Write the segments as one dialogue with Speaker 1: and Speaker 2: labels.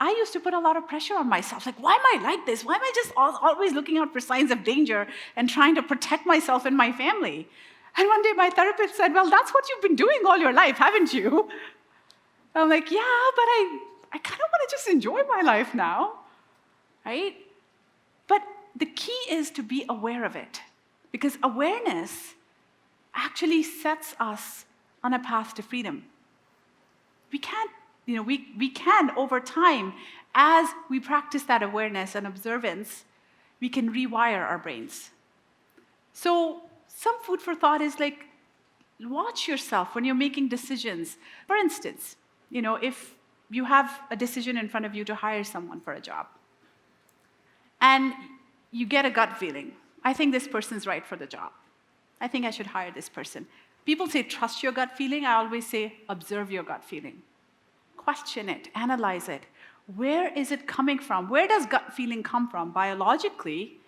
Speaker 1: I used to put a lot of pressure on myself. Like, why am I like this? Why am I just always looking out for signs of danger and trying to protect myself and my family? And one day my therapist said, well, that's what you've been doing all your life, haven't you? I'm like, yeah, but I kind of want to just enjoy my life now, right? But the key is to be aware of it, because awareness actually sets us on a path to freedom. We can't, we can over time, as we practice that awareness and observance, we can rewire our brains. So some food for thought is like, watch yourself when you're making decisions. For instance, if you have a decision in front of you to hire someone for a job, and you get a gut feeling, I think this person's right for the job. I think I should hire this person. People say, trust your gut feeling. I always say, observe your gut feeling. Question it, analyze it. Where is it coming from? Where does gut feeling come from? Biologically,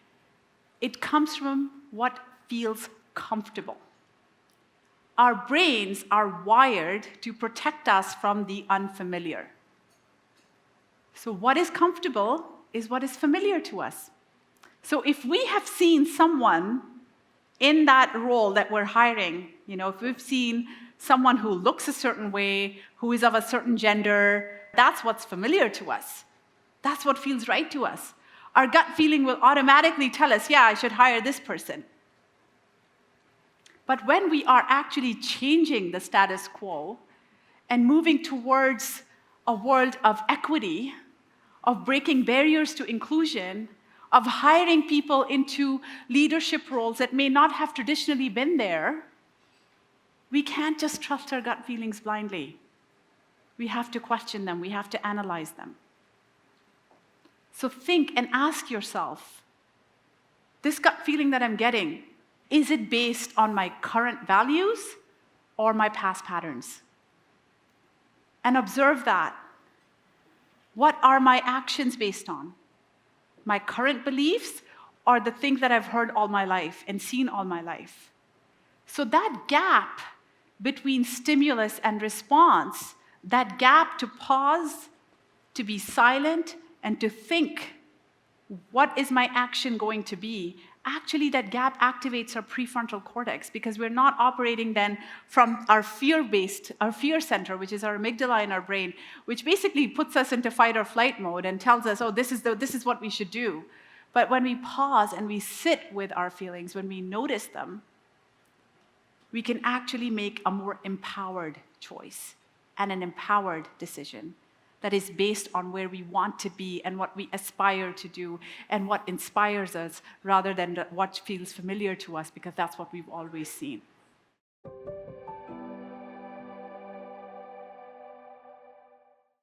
Speaker 1: it comes from what feels comfortable. Our brains are wired to protect us from the unfamiliar. So what is comfortable is what is familiar to us. So if we have seen someone in that role that we're hiring, if we've seen someone who looks a certain way, who is of a certain gender, that's what's familiar to us. That's what feels right to us. Our gut feeling will automatically tell us, yeah, I should hire this person. But when we are actually changing the status quo and moving towards a world of equity, of breaking barriers to inclusion, of hiring people into leadership roles that may not have traditionally been there, we can't just trust our gut feelings blindly. We have to question them. We have to analyze them. So think and ask yourself, this gut feeling that I'm getting, is it based on my current values or my past patterns? And observe that. What are my actions based on? My current beliefs or the things that I've heard all my life and seen all my life? So that gap between stimulus and response, that gap to pause, to be silent, and to think, what is my action going to be? Actually, that gap activates our prefrontal cortex, because we're not operating then from our fear center, which is our amygdala in our brain, which basically puts us into fight or flight mode and tells us, oh, this is what we should do. But when we pause and we sit with our feelings, when we notice them, we can actually make a more empowered choice and an empowered decision that is based on where we want to be and what we aspire to do and what inspires us, rather than what feels familiar to us, because that's what we've always seen.